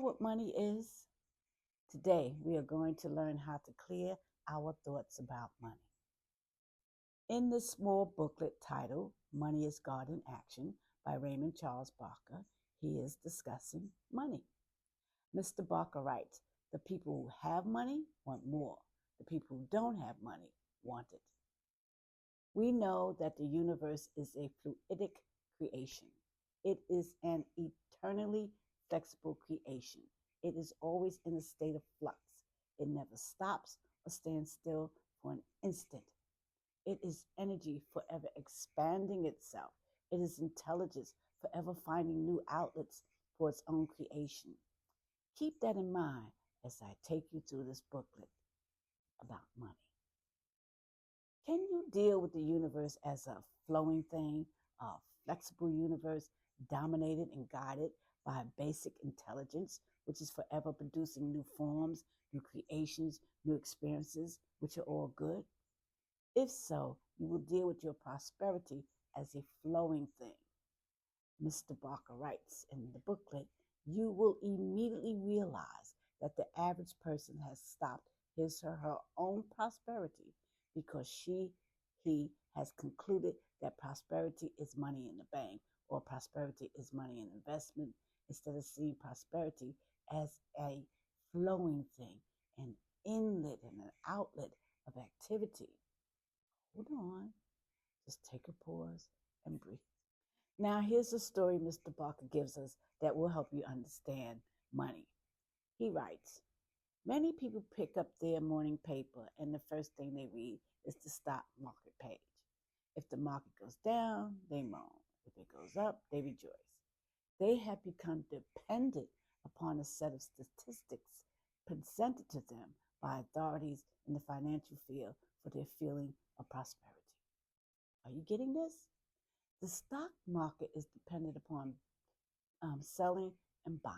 what money is? Today, we are going to learn how to clear our thoughts about money. In this small booklet titled Money is God in Action by Raymond Charles Barker, he is discussing money. Mr. Barker writes, the people who have money want more. The people who don't have money want it. We know that the universe is a fluidic creation. It is an eternally flexible creation. It is always in a state of flux. It never stops or stands still for an instant. It is energy forever expanding itself. It is intelligence forever finding new outlets for its own creation. Keep that in mind as I take you through this booklet about money. Can you deal with the universe as a flowing thing, a flexible universe dominated and guided by a basic intelligence, which is forever producing new forms, new creations, new experiences, which are all good? If so, you will deal with your prosperity as a flowing thing. Mr. Barker writes in the booklet, you will immediately realize that the average person has stopped his or her own prosperity because he has concluded that prosperity is money in the bank or prosperity is money in investment instead of seeing prosperity as a flowing thing, an inlet and an outlet of activity. Hold on, just take a pause and breathe. Now, here's a story Mr. Barker gives us that will help you understand money. He writes, many people pick up their morning paper and the first thing they read is the stock market page. If the market goes down, they moan. If it goes up, they rejoice. They have become dependent upon a set of statistics presented to them by authorities in the financial field for their feeling of prosperity. Are you getting this? The stock market is dependent upon selling and buying.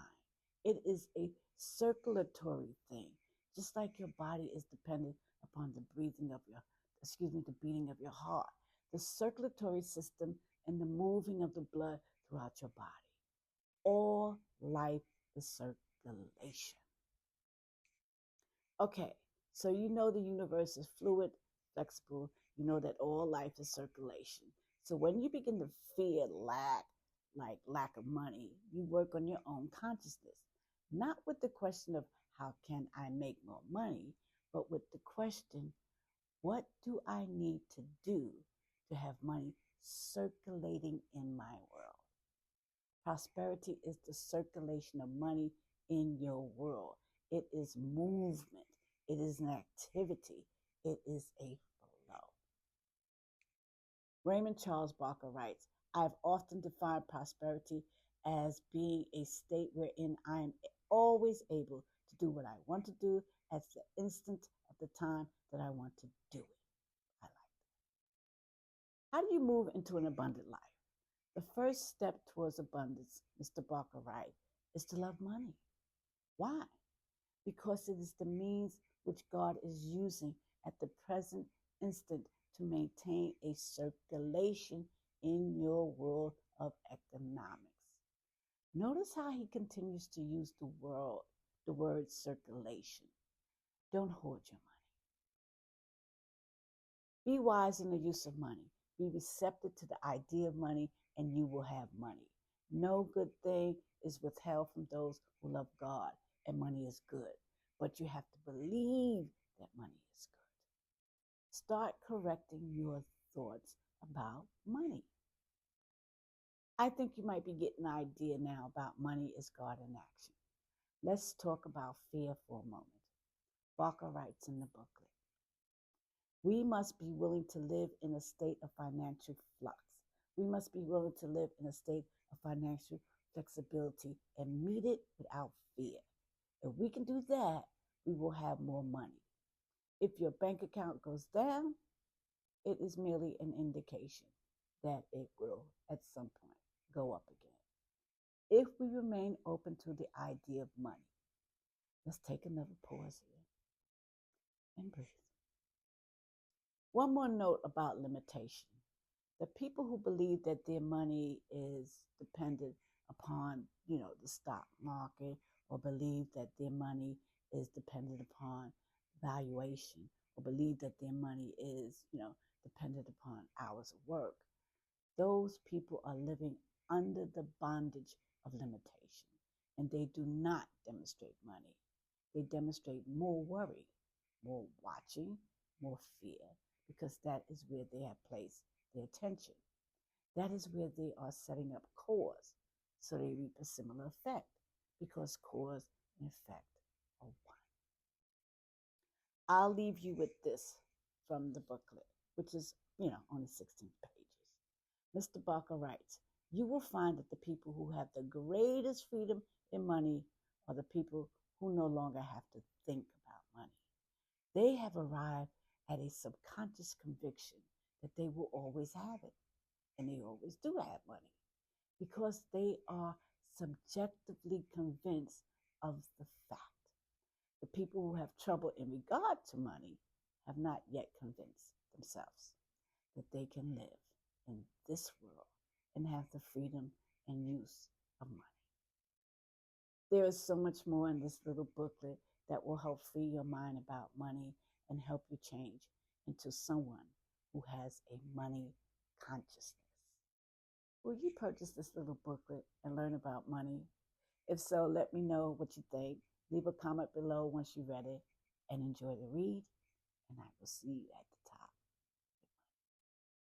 It is a circulatory thing, just like your body is dependent upon the beating of your heart, the circulatory system and the moving of the blood throughout your body. All life is circulation. Okay, so you know the universe is fluid, flexible. You know that all life is circulation. So when you begin to fear lack of money, you work on your own consciousness, not with the question of how can I make more money, but with the question, what do I need to do to have money circulating in my world? Prosperity is the circulation of money in your world. It is movement. It is an activity. It is a flow. Raymond Charles Barker writes, I've often defined prosperity as being a state wherein I am always able to do what I want to do at the instant of the time that I want to do it. I like that. How do you move into an abundant life? The first step towards abundance, Mr. Barker writes, is to love money. Why? Because it is the means which God is using at the present instant to maintain a circulation in your world of economics. Notice how he continues to use the word circulation. Don't hoard your money. Be wise in the use of money. Be receptive to the idea of money, and you will have money. No good thing is withheld from those who love God, and money is good. But you have to believe that money is good. Start correcting your thoughts about money. I think you might be getting an idea now about money is God in action. Let's talk about fear for a moment. Barker writes in the booklet, we must be willing to live in a state of financial flux. We must be willing to live in a state of financial flexibility and meet it without fear. If we can do that, we will have more money. If your bank account goes down, it is merely an indication that it will at some point go up again. If we remain open to the idea of money, let's take another pause here and breathe. One more note about limitation. The people who believe that their money is dependent upon, the stock market, or believe that their money is dependent upon valuation, or believe that their money is, dependent upon hours of work. Those people are living under the bondage of limitation, and they do not demonstrate money. They demonstrate more worry, more watching, more fear, because that is where they have placed their attention. That is where they are setting up cause, so they reap a similar effect, because cause and effect are one. I'll leave you with this from the booklet, which is, only 16 pages. Mr. Barker writes, you will find that the people who have the greatest freedom in money are the people who no longer have to think about money. They have arrived at a subconscious conviction that they will always have it, and they always do have money, because they are subjectively convinced of the fact. The people who have trouble in regard to money have not yet convinced themselves that they can live in this world and have the freedom and use of money. There is so much more in this little booklet that will help free your mind about money and help you change into someone who has a money consciousness. Will you purchase this little booklet and learn about money? If so, let me know what you think. Leave a comment below once you read it, and enjoy the read, and I will see you at the